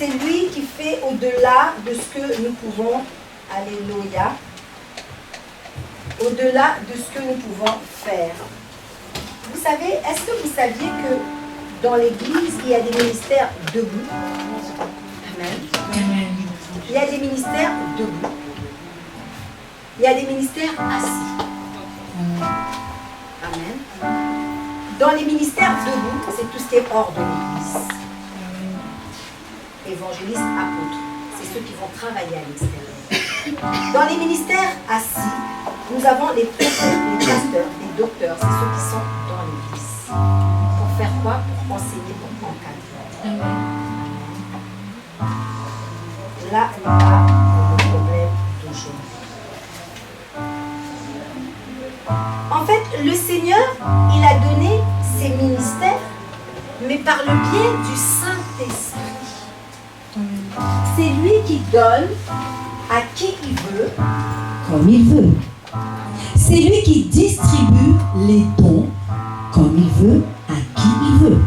c'est lui qui fait au-delà de ce que nous pouvons, alléluia, au-delà de ce que nous pouvons faire. Vous savez, est-ce que vous saviez que dans l'Église, il y a des ministères debout? Amen. Il y a des ministères debout. Il y a des ministères assis. Amen. Dans les ministères debout, c'est tout ce qui est hors de l'Église. Évangélistes, apôtres, c'est ceux qui vont travailler à l'extérieur. Dans les ministères assis, nous avons les prophètes, les pasteurs, les docteurs, c'est ceux qui sont dans l'Église. Pour faire quoi? Pour enseigner, pour encadrer. Là, on a le problème d'aujourd'hui. En fait, le Seigneur, il a donné ses ministères, mais par le biais du Saint-Esprit. C'est lui qui donne à qui il veut, comme il veut. C'est lui qui distribue les dons comme il veut, à qui il veut.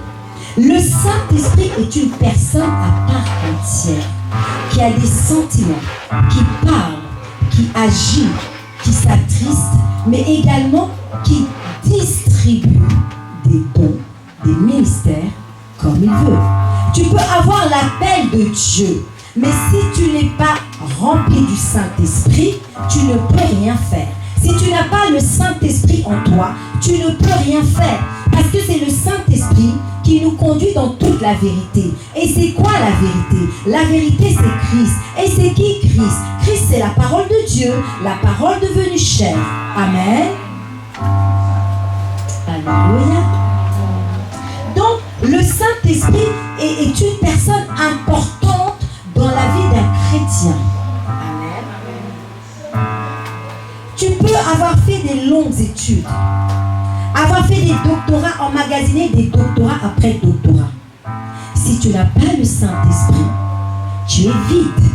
Le Saint-Esprit est une personne à part entière, qui a des sentiments, qui parle, qui agit, qui s'attriste, mais également qui distribue des dons, des ministères comme il veut. Tu peux avoir l'appel de Dieu, mais si tu n'es pas rempli du Saint-Esprit, tu ne peux rien faire. Si tu n'as pas le Saint-Esprit en toi, tu ne peux rien faire. Parce que c'est le Saint-Esprit qui nous conduit dans toute la vérité. Et c'est quoi la vérité? La vérité, c'est Christ. Et c'est qui Christ? Christ, c'est la parole de Dieu, la parole devenue chair. Amen. Alléluia. Donc, le Saint-Esprit est une personne importante dans la vie d'un chrétien. Amen. Tu peux avoir fait des longues études, avoir fait des doctorats, emmagasiner des doctorats après doctorats. Si tu n'as pas le Saint-Esprit, tu es vide.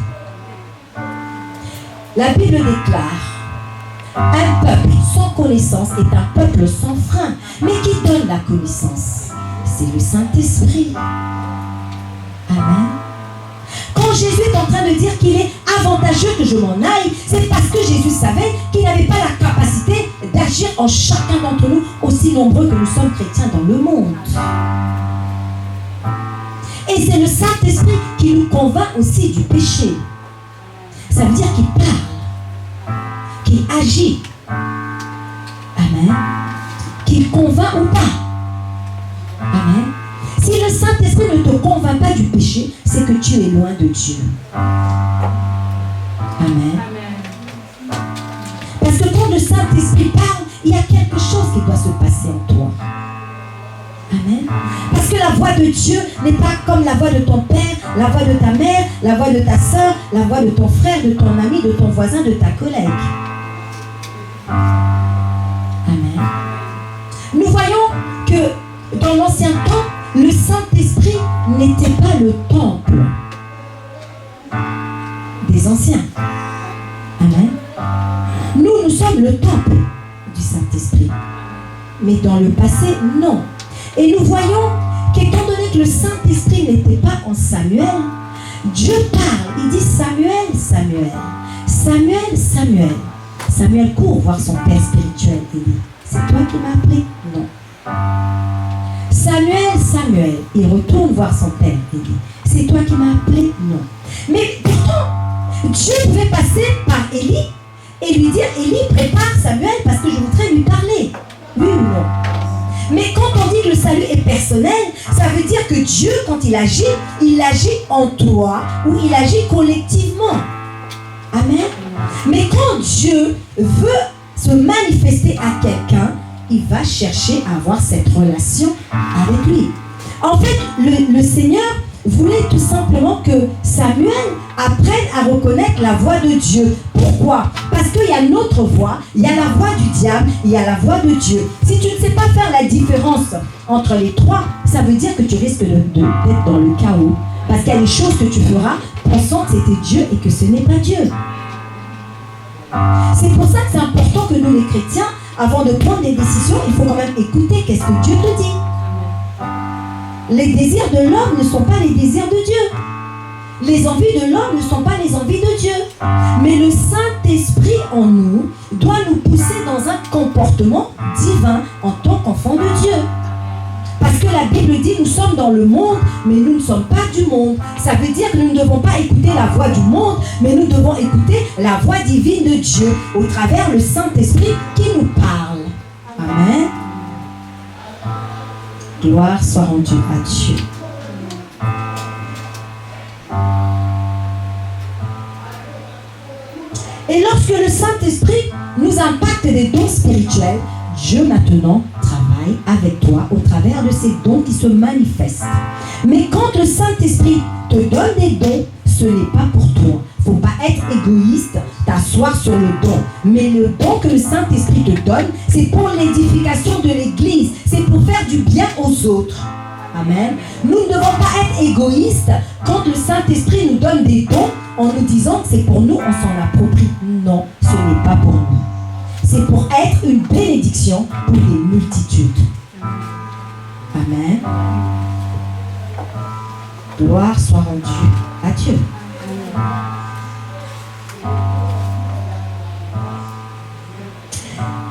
La Bible déclare: un peuple sans connaissance est un peuple sans frein. Mais qui donne la connaissance? C'est le Saint-Esprit. Amen. Quand Jésus est en train de dire qu'il est avantageux que je m'en aille, c'est parce que Jésus savait qu'il n'avait pas la capacité d'agir en chacun d'entre nous, aussi nombreux que nous sommes chrétiens dans le monde. Et c'est le Saint-Esprit qui nous convainc aussi du péché. Ça veut dire qu'il parle, qu'il agit. Amen. Qu'il convainc ou pas. Amen. Si le Saint-Esprit ne te convainc pas du péché, c'est que tu es loin de Dieu. Amen. Parce que quand le Saint-Esprit parle, il y a quelque chose qui doit se passer en toi. Amen. Parce que la voix de Dieu n'est pas comme la voix de ton père, la voix de ta mère, la voix de ta soeur, la voix de ton frère, de ton ami, de ton voisin, de ta collègue. Amen. Nous voyons que dans l'ancien temps, le Saint-Esprit n'était pas le temple des anciens. Amen. Nous sommes le temple du Saint-Esprit. Mais dans le passé, non. Et nous voyons qu'étant donné que le Saint-Esprit n'était pas en Samuel, Dieu parle. Il dit: Samuel, Samuel. Samuel, Samuel. Samuel court voir son père spirituel et dit: c'est toi qui m'as appelé? Non. Samuel, Samuel. Il retourne voir son père et dit: c'est toi qui m'as appelé? Non. Mais pourtant, Dieu pouvait passer par Élie et lui dire: Élie, prépare Samuel parce que je voudrais lui parler. Oui ou non? Mais quand on dit que le salut est personnel, ça veut dire que Dieu, quand il agit en toi ou il agit collectivement. Amen. Mais quand Dieu veut se manifester à quelqu'un, il va chercher à avoir cette relation avec lui. En fait, le Seigneur voulait tout simplement que Samuel apprenne à reconnaître la voix de Dieu. Pourquoi? Parce qu'il y a notre voix, il y a la voix du diable, il y a la voix de Dieu. Si tu ne sais pas faire la différence entre les trois, ça veut dire que tu risques d'être dans le chaos. Parce qu'il y a des choses que tu feras pensant que c'était Dieu et que ce n'est pas Dieu. C'est pour ça que c'est important que nous les chrétiens, avant de prendre des décisions, il faut quand même écouter qu'est-ce que Dieu te dit. Les désirs de l'homme ne sont pas les désirs de Dieu. Les envies de l'homme ne sont pas les envies de Dieu. Mais le Saint-Esprit en nous doit nous pousser dans un comportement divin en tant qu'enfant de Dieu. Parce que la Bible dit, nous sommes dans le monde, mais nous ne sommes pas du monde. Ça veut dire que nous ne devons pas écouter la voix du monde, mais nous devons écouter la voix divine de Dieu au travers le Saint-Esprit qui nous parle. Amen. Gloire soit rendue à Dieu. Et lorsque le Saint-Esprit nous impacte des dons spirituels, Dieu maintenant travaille avec toi au travers de ces dons qui se manifestent. Mais quand le Saint-Esprit te donne des dons, ce n'est pas pour toi. Il ne faut pas être égoïste, t'asseoir sur le don. Mais le don que le Saint-Esprit te donne, c'est pour l'édification de l'Église. C'est pour faire du bien aux autres. Amen. Nous ne devons pas être égoïstes quand le Saint-Esprit nous donne des dons en nous disant que c'est pour nous, on s'en approprie. Non, ce n'est pas pour nous. C'est pour être une bénédiction pour les multitudes. Amen. Gloire soit rendue à Dieu.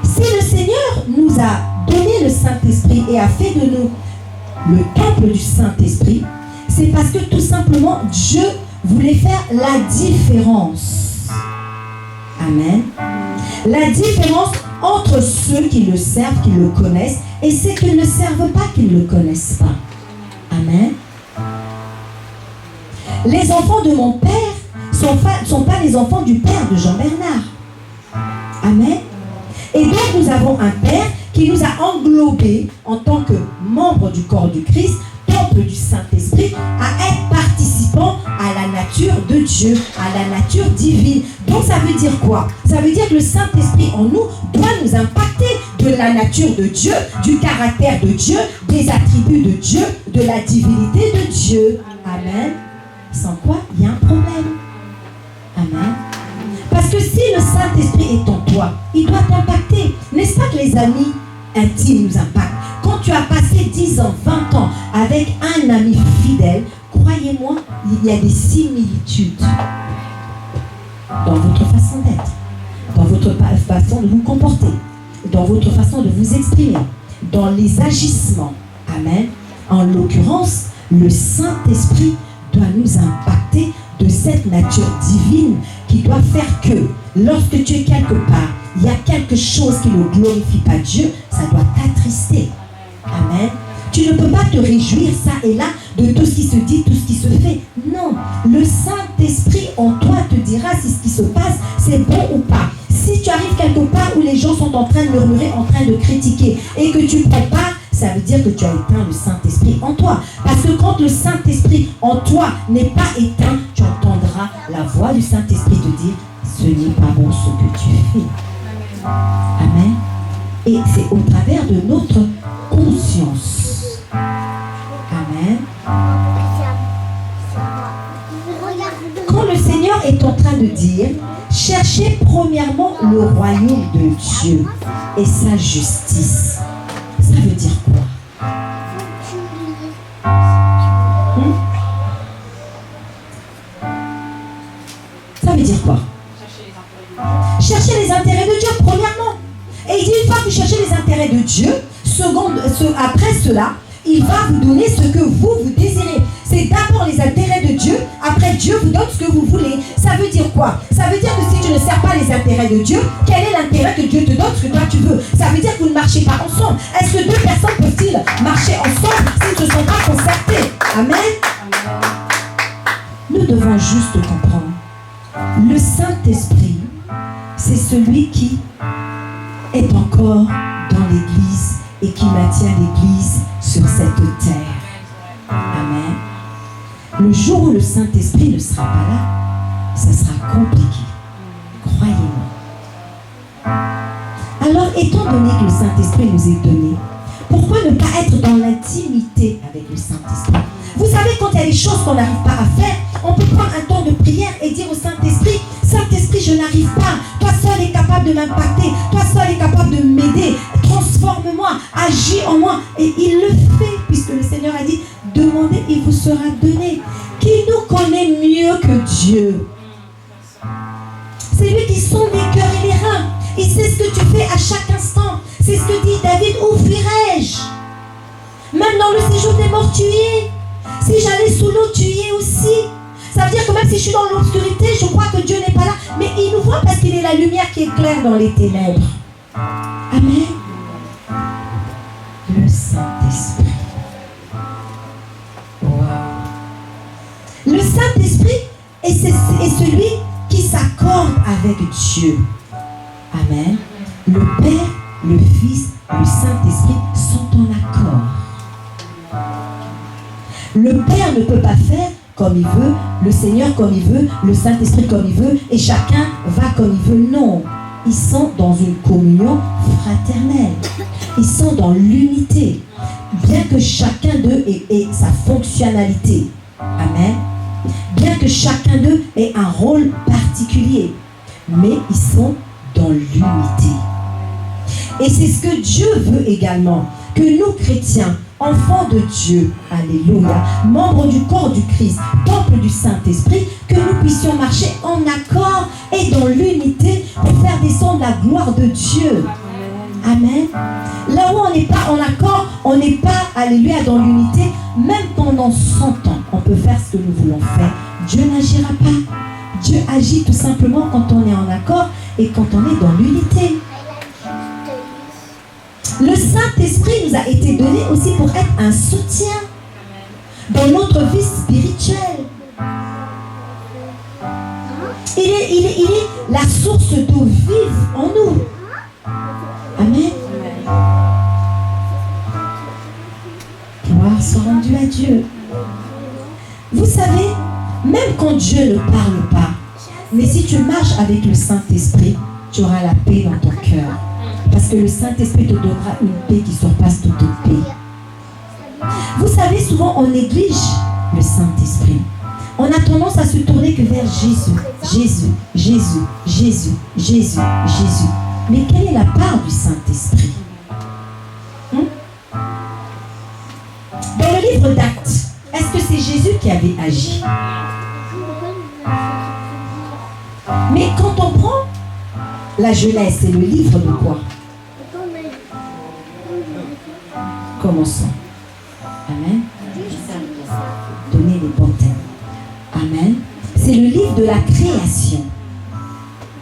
Si le Seigneur nous a donné le Saint-Esprit et a fait de nous le temple du Saint-Esprit, c'est parce que tout simplement Dieu voulait faire la différence. Amen. La différence entre ceux qui le servent, qui le connaissent, et ceux qui ne le servent pas, qui ne le connaissent pas. Amen. Les enfants de mon père ne sont pas les enfants du père de Jean-Bernard. Amen. Et donc nous avons un père qui nous a englobés en tant que membres du corps du Christ, temple du Saint-Esprit, à être participants à la nature de Dieu, à la nature divine. Donc ça veut dire quoi? Ça veut dire que le Saint-Esprit en nous doit nous impacter de la nature de Dieu, du caractère de Dieu, des attributs de Dieu, de la divinité de Dieu. Amen. Sans quoi, il y a un problème. Amen. Parce que si le Saint-Esprit est en toi, il doit t'impacter. N'est-ce pas que les amis intimes nous impactent? Quand tu as passé 10 ans, 20 ans avec un ami fidèle, croyez-moi, il y a des similitudes dans votre façon d'être, dans votre façon de vous comporter, dans votre façon de vous exprimer, dans les agissements. Amen. En l'occurrence, le Saint-Esprit doit nous impacter de cette nature divine qui doit faire que lorsque tu es quelque part, il y a quelque chose qui ne glorifie pas Dieu, ça doit t'attrister. Amen. Tu ne peux pas te réjouir ça et là de tout ce qui se dit, tout ce qui se fait. Non, le Saint-Esprit en toi te dira si ce qui se passe, c'est bon ou pas. Si tu arrives quelque part où les gens sont en train de murmurer, en train de critiquer et que tu prends part, ça veut dire que tu as éteint le Saint-Esprit en toi. Parce que quand le Saint-Esprit en toi n'est pas éteint, tu entendras la voix du Saint-Esprit te dire « Ce n'est pas bon ce que tu fais. » Amen. Et c'est au travers de notre conscience. Amen. Quand le Seigneur est en train de dire « Cherchez premièrement le royaume de Dieu et sa justice », ça veut dire quoi? Ça veut dire quoi? Chercher les intérêts de Dieu, premièrement. Et il dit, une fois que vous cherchez les intérêts de Dieu, après cela, il va vous donner ce que vous désirez. C'est d'abord les intérêts de Dieu, après Dieu vous donne ce que vous voulez. Ça veut dire quoi? Ça veut dire que si tu ne sers pas les intérêts de Dieu, quel est l'intérêt que Dieu te donne ce que toi tu veux? Ça veut dire que vous ne marchez pas ensemble. Est-ce que deux personnes peuvent-ils marcher ensemble s'ils ne sont pas concertés? Amen. Nous devons juste comprendre. Le Saint-Esprit, c'est celui qui est encore dans l'Église et qui maintient l'Église sur cette terre. Amen. Le jour où le Saint-Esprit ne sera pas là, ça sera compliqué. Croyez-moi. Alors, étant donné que le Saint-Esprit nous est donné, pourquoi ne pas être dans l'intimité avec le Saint-Esprit? Vous savez, quand il y a des choses qu'on n'arrive pas à faire, on peut prendre un temps de prière et dire au Saint-Esprit, Saint-Esprit, je n'arrive pas. Toi seul es capable de m'impacter. Toi seul es capable de m'aider. Transforme-moi, agis en moi. Et il le fait, puisque le Seigneur a dit, demandez, il vous sera donné. Qui nous connaît connaît mieux que Dieu. C'est lui qui sonde les cœurs et les reins. Il sait ce que tu fais à chaque instant. C'est ce que dit David, où fuirais-je? Même dans le séjour des morts, tu y es. Si j'allais sous l'eau, tu y es aussi. Ça veut dire que même si je suis dans l'obscurité, je crois que Dieu n'est pas là. Mais il nous voit parce qu'il est la lumière qui éclaire dans les ténèbres. Amen. Le Saint-Esprit. Wow. Le Saint-Esprit est celui qui s'accorde avec Dieu. Amen. Le Père, le Fils, le Saint-Esprit sont en accord. Le Père ne peut pas faire comme il veut, le Seigneur comme il veut, le Saint-Esprit comme il veut, et chacun va comme il veut. Non. Ils sont dans une communion fraternelle. Ils sont dans l'unité. Bien que chacun d'eux ait sa fonctionnalité. Amen. Bien que chacun d'eux ait un rôle particulier. Mais ils sont dans l'unité. Et c'est ce que Dieu veut également. Que nous, chrétiens, enfants de Dieu, alléluia, membres du corps du Christ, temple du Saint-Esprit, que nous puissions marcher en accord et dans l'unité pour faire descendre la gloire de Dieu. Amen. Là où on n'est pas en accord, on n'est pas, alléluia, dans l'unité, même pendant 100 ans, on peut faire ce que nous voulons faire. Dieu n'agira pas. Dieu agit tout simplement quand on est en accord et quand on est dans l'unité. Le Saint-Esprit nous a été donné aussi pour être un soutien dans notre vie spirituelle. Il est la source d'eau vive en nous. Amen. Gloire soit rendue à Dieu. Vous savez, même quand Dieu ne parle pas, mais si tu marches avec le Saint-Esprit, tu auras la paix dans ton cœur. Parce que le Saint-Esprit te donnera une paix qui surpasse toute paix. Vous savez, souvent on néglige le Saint-Esprit. On a tendance à se tourner que vers Jésus. Jésus, Jésus, Jésus, Jésus, Jésus. Mais quelle est la part du Saint-Esprit? Dans le livre d'Actes, est-ce que c'est Jésus qui avait agi? Mais quand on prend la Genèse, c'est le livre de quoi? Commençons. Amen. Donnez les bons termes. Amen. C'est le livre de la création.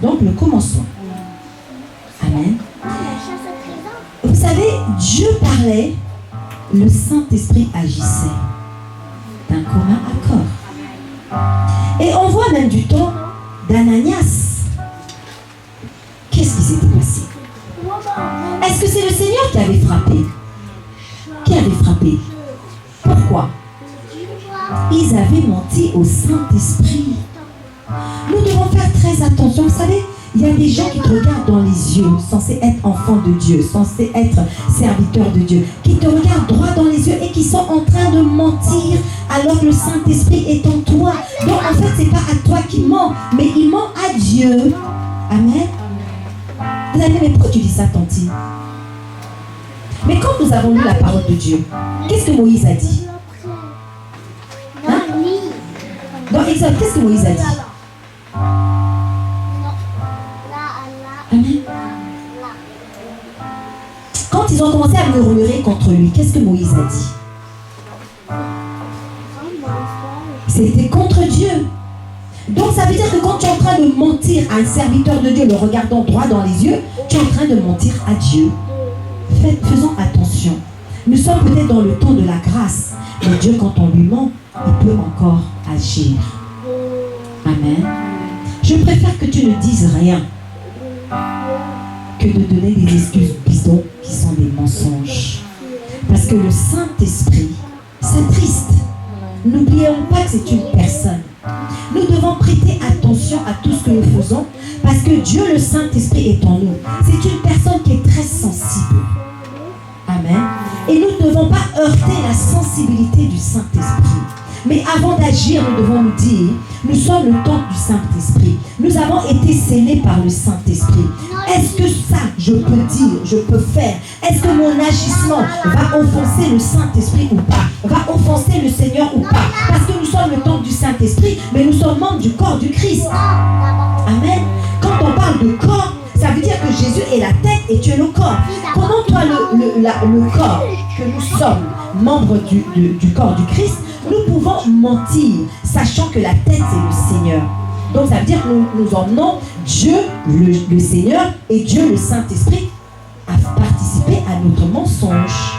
Donc, le commençons. Amen. Vous savez, Dieu parlait, le Saint-Esprit agissait d'un commun accord. Et on voit même du temps d'Ananias. Qu'est-ce qui s'était passé? Est-ce que c'est le Seigneur qui avait frappé? Qui avait frappé? Pourquoi? Ils avaient menti au Saint-Esprit. Nous devons faire très attention. Vous savez, il y a des gens qui te regardent dans les yeux, censés être enfants de Dieu, censés être serviteurs de Dieu, qui te regardent droit dans les yeux et qui sont en train de mentir alors que le Saint-Esprit est en toi. Donc en fait, c'est pas à toi qu'il ment, mais il ment à Dieu. Amen. Vous allez dire, mais pourquoi tu dis ça, Tanti? Mais quand nous avons lu la parole de Dieu, qu'est-ce que Moïse a dit? Hein? Dans Exode, qu'est-ce que Moïse a dit? Amen. Quand ils ont commencé à murmurer contre lui, qu'est-ce que Moïse a dit? C'était contre Dieu. Donc ça veut dire que quand tu es en train de mentir à un serviteur de Dieu, le regardant droit dans les yeux, tu es en train de mentir à Dieu. Faisons attention. Nous sommes peut-être dans le temps de la grâce, mais Dieu, quand on lui ment, il peut encore agir. Amen. Je préfère que tu ne dises rien que de donner des excuses bidons qui sont des mensonges. Parce que le Saint-Esprit s'attriste. N'oublions pas que c'est une personne. Nous devons prêter attention à tout ce que nous faisons parce que Dieu, le Saint-Esprit, est en nous. C'est une personne qui est très sensible. Amen. Et nous ne devons pas heurter la sensibilité du Saint-Esprit. Mais avant d'agir, nous devons nous dire, nous sommes le temple du Saint-Esprit. Nous avons été scellés par le Saint-Esprit. Est-ce que ça, je peux dire, je peux faire? Est-ce que mon agissement va offenser le Saint-Esprit ou pas? Va offenser le Seigneur ou pas? Parce que nous sommes le temple du Saint-Esprit, mais nous sommes membres du corps du Christ. Amen. Quand on parle de corps, ça veut dire que Jésus est la tête et tu es le corps. Comment toi, le corps, que nous sommes membres du corps du Christ, nous pouvons mentir, sachant que la tête, c'est le Seigneur. Donc ça veut dire que nous emmenons Dieu, le Seigneur, et Dieu, le Saint-Esprit, à participer à notre mensonge.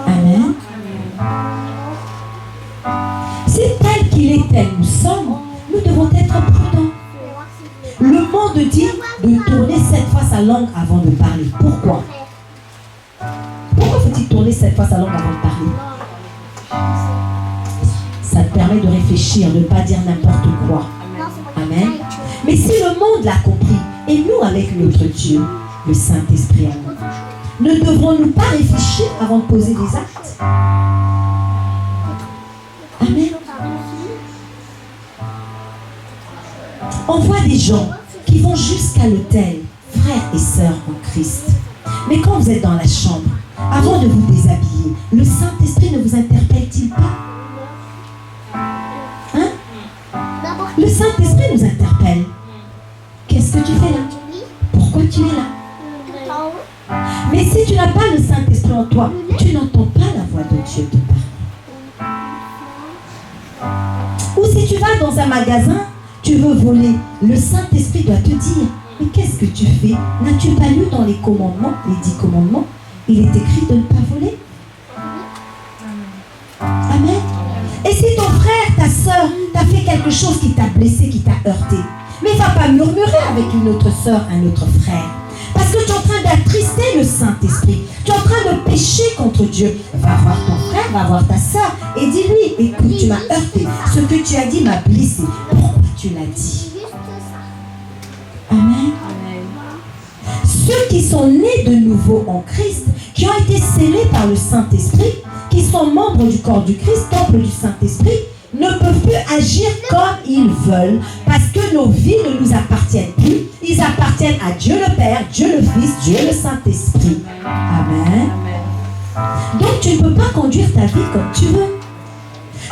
Amen. Si tel qu'il est tel nous sommes, nous devons être prudents. Le monde dit de tourner 7 fois sa langue avant de parler. Pourquoi? Pourquoi faut-il tourner 7 fois sa langue avant de parler? Ça te permet de réfléchir, de ne pas dire n'importe quoi. Amen. Mais si le monde l'a compris, et nous avec notre Dieu, le Saint-Esprit à nous, ne devrons-nous pas réfléchir avant de poser des actes? Amen. On voit des gens qui vont jusqu'à l'autel, frères et sœurs en Christ. Mais quand vous êtes dans la chambre, avant de vous déshabiller, le Saint-Esprit ne vous interpelle-t-il pas? Hein? Le Saint-Esprit nous interpelle. Qu'est-ce que tu fais là? Pourquoi tu es là? Mais si tu n'as pas le Saint-Esprit en toi, tu n'entends pas la voix de Dieu te parler. Ou si tu vas dans un magasin, tu veux voler, le Saint-Esprit doit te dire, mais qu'est-ce que tu fais? N'as-tu pas lu dans les commandements, les 10 commandements, il est écrit de ne pas voler? Amen. Et si ton frère, ta soeur, t'a fait quelque chose qui t'a blessé, qui t'a heurté, mais il ne va pas murmurer avec une autre soeur, un autre frère. Parce que tu es en train d'attrister le Saint-Esprit. Tu es en train de pécher contre Dieu. Va voir ton frère, va voir ta soeur et dis-lui, écoute, tu m'as heurté. Ce que tu as dit m'a blessé. Pourquoi tu l'as dit? Amen. Ceux qui sont nés de nouveau en Christ, qui ont été scellés par le Saint-Esprit, qui sont membres du corps du Christ, temple du Saint-Esprit, ne peuvent plus agir comme ils veulent parce que nos vies ne nous appartiennent plus. Ils appartiennent à Dieu le Père, Dieu le Fils, Dieu le Saint-Esprit. Amen. Donc tu ne peux pas conduire ta vie comme tu veux.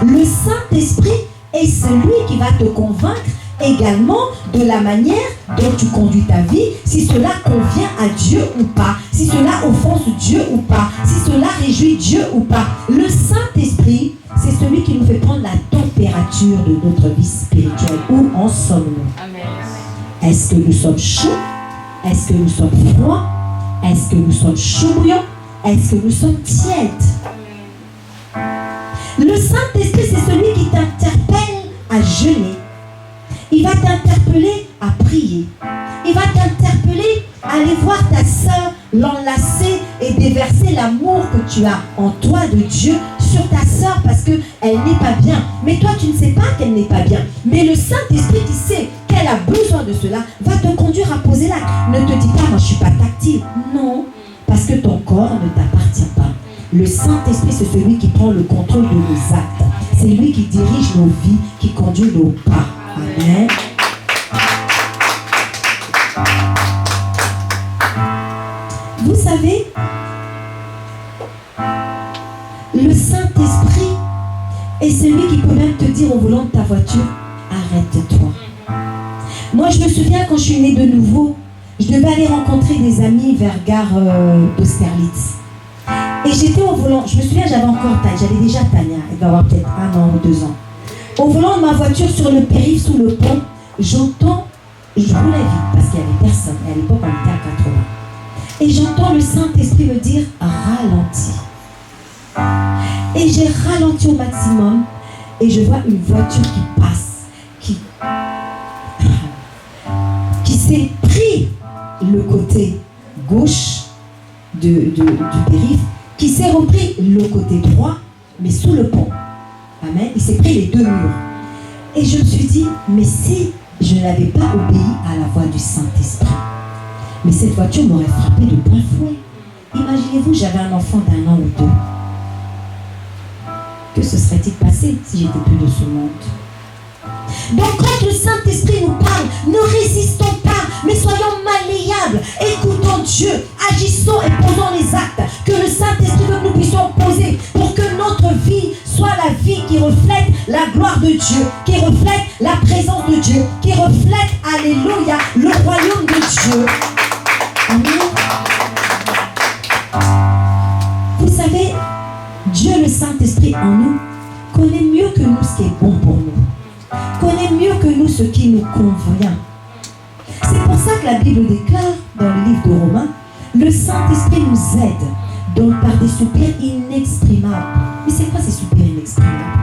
Le Saint-Esprit est celui qui va te convaincre également de la manière dont tu conduis ta vie, si cela convient à Dieu ou pas, si cela offense Dieu ou pas, si cela réjouit Dieu ou pas. Le Saint-Esprit, c'est celui qui nous fait prendre la température de notre vie spirituelle. Où en sommes-nous? Est-ce que nous sommes chauds? Est-ce que nous sommes froids? Est-ce que nous sommes chauds bouillants? Est-ce que nous sommes tièdes? Le Saint-Esprit, c'est celui qui t'interpelle à jeûner. Il va t'interpeller à prier. Il va t'interpeller à aller voir ta sœur, l'enlacer et déverser l'amour que tu as en toi de Dieu sur ta sœur parce qu'elle n'est pas bien. Mais toi, tu ne sais pas qu'elle n'est pas bien. Mais le Saint-Esprit qui sait qu'elle a besoin de cela va te conduire à poser l'acte. Ne te dis pas, moi je ne suis pas tactile. Non, parce que ton corps ne t'appartient pas. Le Saint-Esprit, c'est celui qui prend le contrôle de nos actes. C'est lui qui dirige nos vies, qui conduit nos pas. Amen. Vous savez, le Saint-Esprit est celui qui peut même te dire au volant de ta voiture, arrête-toi. Moi, je me souviens quand je suis née de nouveau, je devais aller rencontrer des amis vers gare d'Austerlitz. Et j'étais au volant, je me souviens, j'avais encore Tania, j'avais déjà Tania, elle doit avoir peut-être 1 an ou 2 ans. Au volant de ma voiture sur le périph' sous le pont, j'entends, je roulais vite parce qu'il n'y avait personne. Et à l'époque, on était à 80. Et j'entends le Saint-Esprit me dire ralentis. Et j'ai ralenti au maximum. Et je vois une voiture qui passe, qui s'est pris le côté gauche du périph', qui s'est repris le côté droit, mais sous le pont. Amen. Il s'est pris les 2 murs. Et je me suis dit, mais si je n'avais pas obéi à la voix du Saint-Esprit, mais cette voiture m'aurait frappé de plein fouet. Imaginez-vous, j'avais un enfant d'1 an ou 2. Que se serait-il passé si j'étais plus de ce monde? Donc quand le Saint-Esprit nous parle, ne résistons pas, mais soyons malléables. Écoutons Dieu, agissons et posons les actes que le Saint-Esprit veut que nous puissions poser pour que notre vie soit la vie qui reflète la gloire de Dieu, qui reflète la présence de Dieu, qui reflète, alléluia, le royaume de Dieu. Amen. Vous savez, Dieu le Saint-Esprit en nous connaît mieux que nous ce qui est bon pour nous, connaît mieux que nous ce qui nous convient. C'est pour ça que la Bible déclare dans le livre de Romains, le Saint-Esprit nous aide donc par des soupirs inexprimables. Mais c'est quoi ces soupirs inexprimables?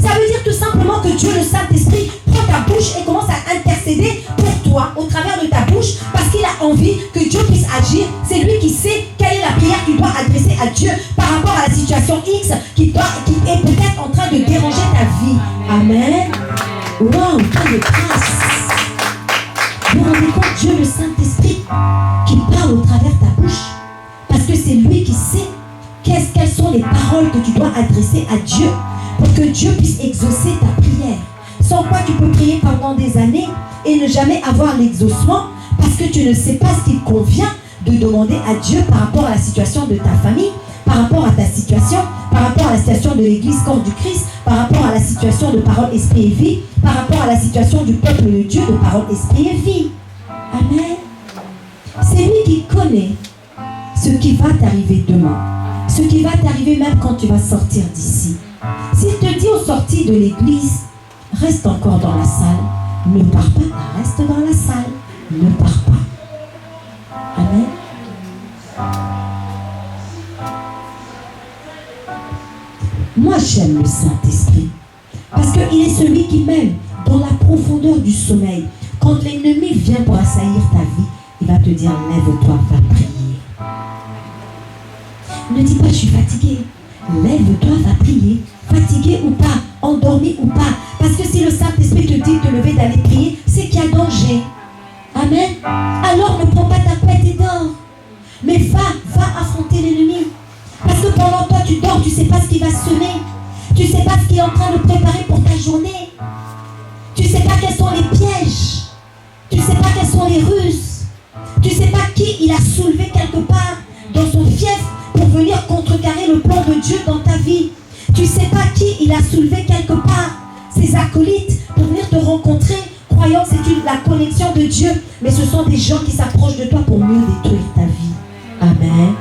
Ça veut dire tout simplement que Dieu, le Saint-Esprit, prend ta bouche et commence à intercéder pour toi au travers de ta bouche parce qu'il a envie que Dieu puisse agir. C'est lui qui sait quelle est la prière qu'il doit adresser à Dieu par rapport à la situation X qui est peut-être en train de déranger ta vie. Amen. Waouh, quelle grâce. Vous vous rendez compte, Dieu, le Saint-Esprit, qui parle au travers de ta bouche parce que c'est lui qui sait quelles sont les paroles que tu dois adresser à Dieu pour que Dieu puisse exaucer ta prière. Sans quoi tu peux prier pendant des années et ne jamais avoir l'exaucement parce que tu ne sais pas ce qu'il convient de demander à Dieu par rapport à la situation de ta famille, par rapport à ta situation, par rapport à la situation de l'église corps du Christ, par rapport à la situation de parole, esprit et vie, par rapport à la situation du peuple de Dieu de parole, esprit et vie. Amen. C'est lui qui connaît ce qui va t'arriver demain, ce qui va t'arriver même quand tu vas sortir d'ici. S'il te dit au sorti de l'église, reste encore dans la salle, ne pars pas, reste dans la salle, ne pars pas. Amen. Moi j'aime le Saint-Esprit parce qu'il est celui qui m'aime dans la profondeur du sommeil. Quand l'ennemi vient pour assaillir ta vie, il va te dire lève-toi, va prier. Ne dis pas je suis fatigué. Lève-toi, va prier. Fatigué ou pas, endormi ou pas. Parce que si le Saint-Esprit te dit de te lever, d'aller prier, c'est qu'il y a danger. Amen. Alors ne prends pas ta couette et dors. Mais va affronter l'ennemi. Parce que pendant toi tu dors, tu ne sais pas ce qui va semer. Tu ne sais pas ce qu'il est en train de préparer pour ta journée. Tu ne sais pas quels sont les pièges. Tu ne sais pas quelles sont les ruses. Tu ne sais pas qui il a soulevé quelque part dans son fief pour venir contrecarrer le plan de Dieu dans ta vie. Tu ne sais pas qui il a soulevé quelque part, ses acolytes, pour venir te rencontrer, croyant que c'est la connexion de Dieu. Mais ce sont des gens qui s'approchent de toi pour mieux détruire ta vie. Amen.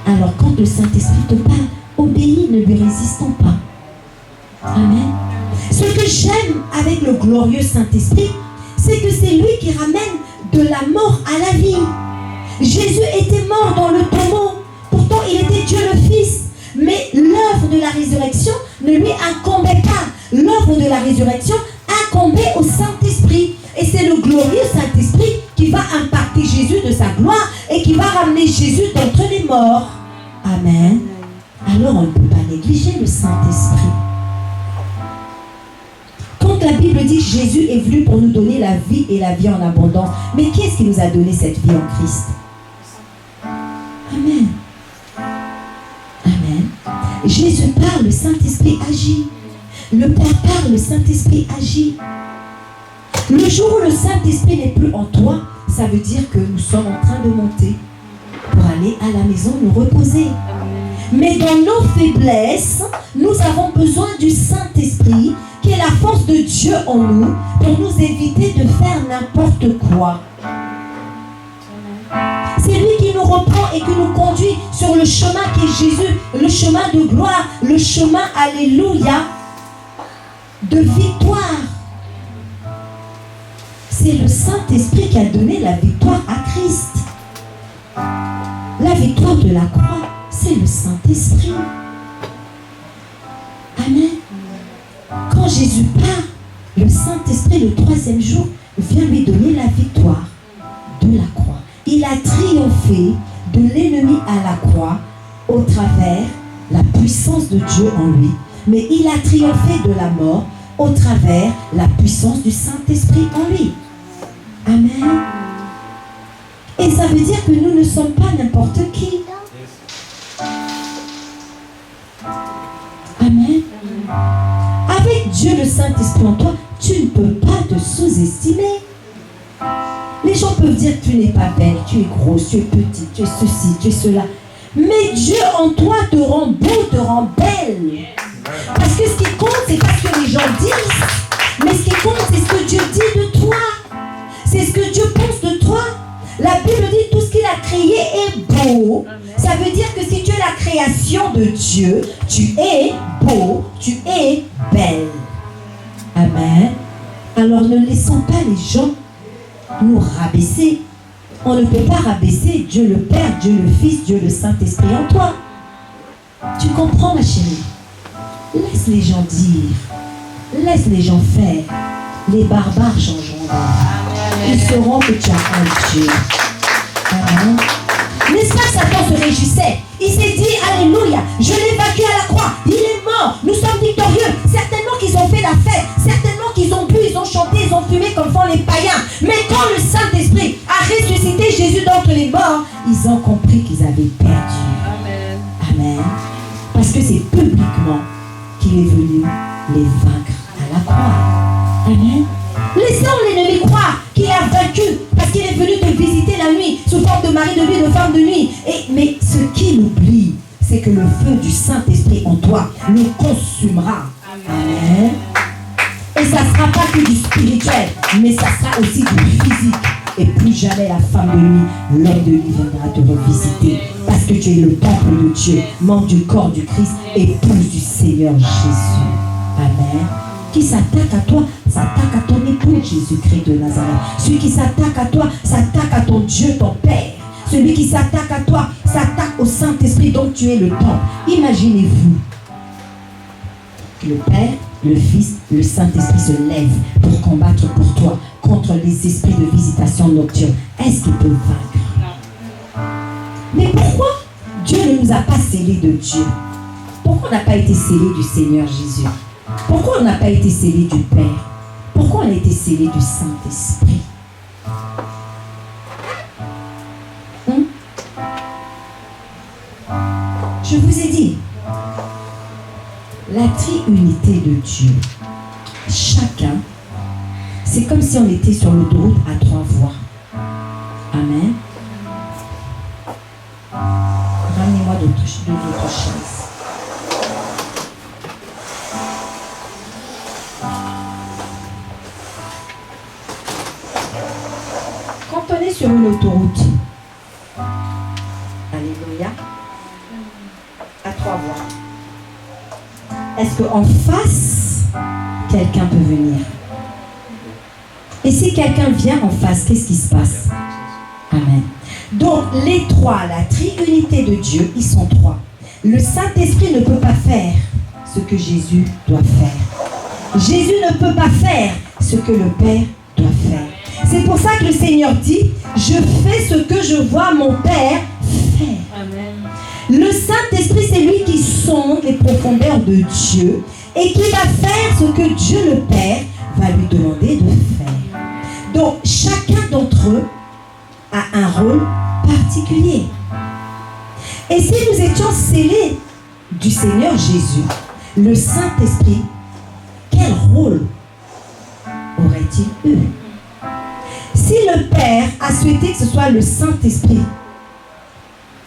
Alors quand le Saint-Esprit te parle, obéis, ne lui résistons pas. Amen. Ce que j'aime avec le glorieux Saint-Esprit, c'est que c'est lui qui ramène de la mort à la vie. Jésus était mort dans le tombeau. Pourtant, il était Dieu le Fils. Mais l'œuvre de la résurrection ne lui incombait pas. L'œuvre de la résurrection incombait au Saint-Esprit. Et c'est le glorieux Saint-Esprit qui va impacter Jésus de sa gloire et qui va ramener Jésus d'entre les morts. Amen. Alors on ne peut pas négliger le Saint-Esprit. Quand la Bible dit que Jésus est venu pour nous donner la vie et la vie en abondance, mais qui est-ce qui nous a donné cette vie en Christ? Amen. Amen. Jésus parle, le Saint-Esprit agit. Le Père parle, le Saint-Esprit agit. Le jour où le Saint-Esprit n'est plus en toi, ça veut dire que nous sommes en train de monter pour aller à la maison nous reposer. Mais dans nos faiblesses, nous avons besoin du Saint-Esprit qui est la force de Dieu en nous pour nous éviter de faire n'importe quoi. C'est lui qui nous reprend et qui nous conduit sur le chemin qui est Jésus, le chemin de gloire, le chemin, alléluia, de victoire. C'est le Saint-Esprit qui a donné la victoire à Christ. La victoire de la croix, c'est le Saint-Esprit. Amen. Quand Jésus part, le Saint-Esprit, le troisième jour, vient lui donner la victoire de la croix. Il a triomphé de l'ennemi à la croix au travers la puissance de Dieu en lui. Mais il a triomphé de la mort au travers la puissance du Saint-Esprit en lui. Amen. Et ça veut dire que nous ne sommes pas n'importe qui. Amen. Avec Dieu le Saint-Esprit en toi, tu ne peux pas te sous-estimer. Les gens peuvent dire dire que tu n'es pas belle, tu es grosse, tu es petite, tu es ceci, tu es cela. Mais Dieu en toi te rend beau, te rend belle. Parce que ce qui compte, c'est pas ce que les gens disent. Mais ce qui compte, c'est ce que Dieu dit de toi. C'est ce que Dieu pense de toi. La Bible dit tout ce qu'il a créé est beau. Ça veut dire que si tu es la création de Dieu, tu es beau, tu es belle. Amen. Alors ne laissons pas les gens nous rabaisser. On ne peut pas rabaisser Dieu le Père, Dieu le Fils, Dieu le Saint-Esprit en toi. Tu comprends, ma chérie? Laisse les gens dire. Laisse les gens faire. Les barbares changeront d'air. Ils sauront que tu as un Dieu. Amen. N'est-ce pas que Satan se réjouissait? Il s'est dit, alléluia, je l'ai vaincu à la croix, il est mort, nous sommes victorieux. Certainement qu'ils ont fait la fête, certainement qu'ils ont bu, ils ont chanté, ils ont fumé comme font les païens. Mais quand le Saint-Esprit a ressuscité Jésus d'entre les morts, ils ont compris qu'ils avaient perdu. Amen. Amen. Parce que c'est publiquement qu'il est venu les vaincre à la croix. Amen. Laissons l'ennemi croire qu'il a vaincu parce qu'il est venu te visiter la nuit sous forme de mari de nuit, de femme de nuit. Mais ce qu'il oublie, c'est que le feu du Saint-Esprit en toi le consumera. Amen. Et ça ne sera pas que du spirituel, mais ça sera aussi du physique. Et plus jamais la femme de nuit, l'homme de nuit viendra te revisiter. Parce que tu es le temple de Dieu, membre du corps du Christ, épouse du Seigneur Jésus. Amen. Qui s'attaque à toi, s'attaque à ton époux, Jésus-Christ de Nazareth. Celui qui s'attaque à toi, s'attaque à ton Dieu, ton Père. Celui qui s'attaque à toi, s'attaque au Saint-Esprit, dont tu es le temple. Imaginez-vous que le Père, le Fils, le Saint-Esprit se lève pour combattre pour toi contre les esprits de visitation nocturne. Est-ce qu'il peut vaincre? Non. Mais pourquoi Dieu ne nous a pas scellés de Dieu? Pourquoi on n'a pas été scellés du Seigneur Jésus? Pourquoi on n'a pas été scellés du Père? Pourquoi on a été scellés du Saint-Esprit? Je vous ai dit, la triunité de Dieu, chacun, c'est comme si on était sur l'autoroute à 3 voies. Amen. Ramenez-moi d'autres chaises. Quand on est sur une autoroute, alléluia, à 3 voies, est-ce qu'en face, quelqu'un peut venir? Et si quelqu'un vient en face, qu'est-ce qui se passe? Amen. Donc, les trois, la triunité de Dieu, ils sont 3. Le Saint-Esprit ne peut pas faire ce que Jésus doit faire. Jésus ne peut pas faire ce que le Père doit faire. C'est pour ça que le Seigneur dit, je fais ce que je vois mon Père faire. Amen. Le Saint-Esprit, c'est lui qui sonde les profondeurs de Dieu et qui va faire ce que Dieu le Père va lui demander de faire. Donc, chacun d'entre eux a un rôle particulier. Et si nous étions scellés du Seigneur Jésus, le Saint-Esprit, quel rôle aurait-il eu? Si le Père a souhaité que ce soit le Saint-Esprit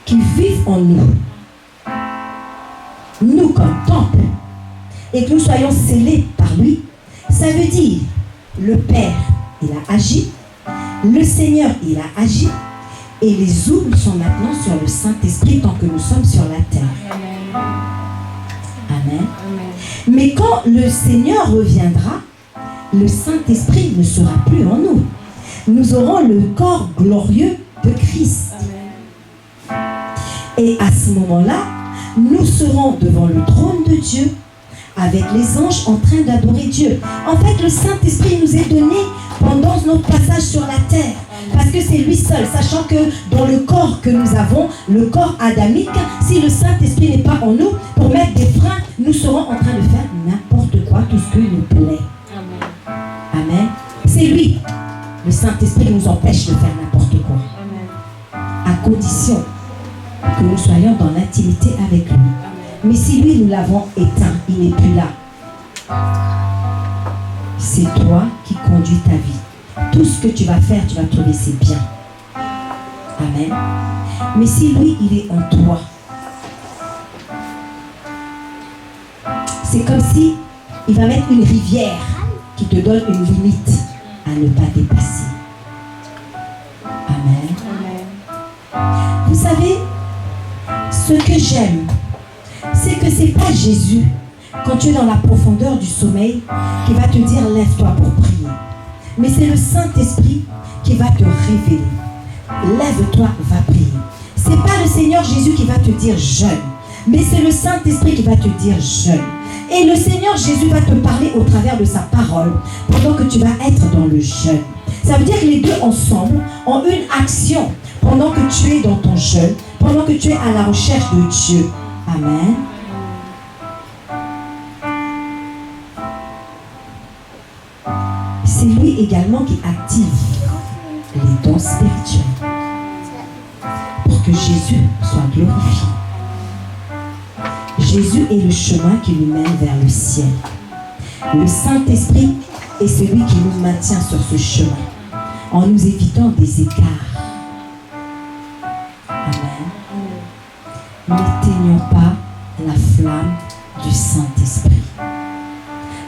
qui vive en nous, nous comme temple, et que nous soyons scellés par lui, ça veut dire le Père, il a agi, le Seigneur, il a agi, et les oubles sont maintenant sur le Saint-Esprit tant que nous sommes sur la terre. Amen. Amen. Mais quand le Seigneur reviendra, le Saint-Esprit ne sera plus en nous. Nous aurons le corps glorieux de Christ. Amen. Et à ce moment-là, nous serons devant le trône de Dieu avec les anges en train d'adorer Dieu. En fait, le Saint-Esprit nous est donné pendant notre passage sur la terre. Parce que c'est lui seul, sachant que dans le corps que nous avons, le corps adamique, si le Saint-Esprit n'est pas en nous, pour mettre des freins, nous serons en train de faire n'importe quoi, tout ce qui nous plaît. Amen. Amen. C'est lui. Le Saint-Esprit nous empêche de faire n'importe quoi. Amen. À condition que nous soyons dans l'intimité avec lui. Amen. Mais si lui, nous l'avons éteint, il n'est plus là. C'est toi qui conduis ta vie. Tout ce que tu vas faire, tu vas trouver c'est bien. Amen. Mais si lui, il est en toi, c'est comme si il va mettre une rivière qui te donne une limite à ne pas dépasser. Amen. Vous savez, ce que j'aime, c'est que ce n'est pas Jésus, quand tu es dans la profondeur du sommeil, qui va te dire lève-toi pour prier. Mais c'est le Saint-Esprit qui va te révéler. Lève-toi, va prier. Ce n'est pas le Seigneur Jésus qui va te dire jeûne, mais c'est le Saint-Esprit qui va te dire jeûne. Et le Seigneur Jésus va te parler au travers de sa parole pendant que tu vas être dans le jeûne. Ça veut dire que les deux ensemble ont une action pendant que tu es dans ton jeûne, pendant que tu es à la recherche de Dieu. Amen. C'est lui également qui active les dons spirituels pour que Jésus soit glorifié. Jésus est le chemin qui nous mène vers le ciel. Le Saint-Esprit est celui qui nous maintient sur ce chemin en nous évitant des écarts. Amen. N'éteignons pas la flamme du Saint-Esprit.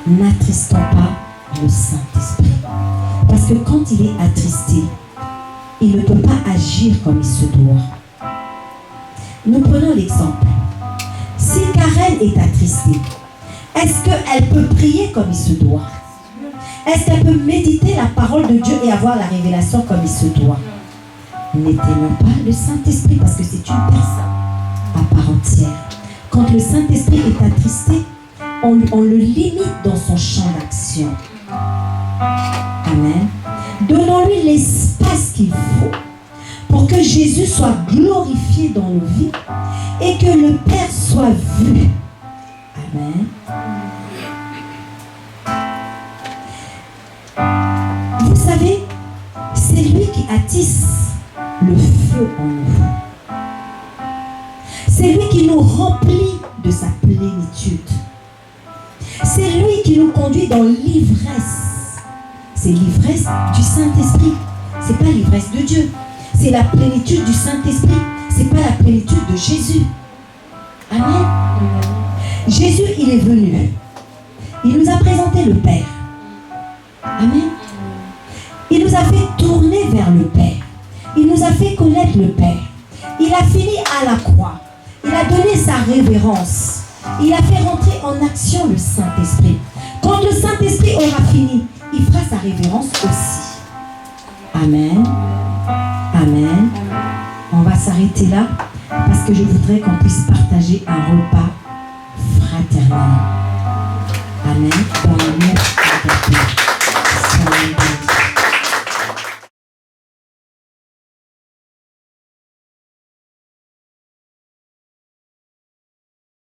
N'attristons pas le Saint-Esprit. Parce que quand il est attristé, il ne peut pas agir comme il se doit. Nous prenons l'exemple. Si Karen est attristée, est-ce qu'elle peut prier comme il se doit? Est-ce qu'elle peut méditer la parole de Dieu et avoir la révélation comme il se doit? N'éteignons pas le Saint-Esprit parce que c'est une personne à part entière. Quand le Saint-Esprit est attristé, on le limite dans son champ d'action. Amen. Donnons-lui l'espace qu'il faut pour que Jésus soit glorifié dans nos vies et que le Père soit vu. Amen. Vous savez, c'est lui qui attise le feu en nous. C'est lui qui nous remplit de sa plénitude. C'est lui qui nous conduit dans l'ivresse. C'est l'ivresse du Saint-Esprit. Ce n'est pas l'ivresse de Dieu. C'est la plénitude du Saint-Esprit. Ce n'est pas la plénitude de Jésus. Amen. Jésus, il est venu. Il nous a présenté le Père. Amen. Il nous a fait tourner vers le Père. Il nous a fait connaître le Père. Il a fini à la croix. Il a donné sa révérence. Il a fait rentrer en action le Saint-Esprit. Quand le Saint-Esprit aura fini, il fera sa révérence aussi. Amen. Amen. On va s'arrêter là parce que je voudrais qu'on puisse partager un repas fraternel. Amen. Dans le nom de Dieu.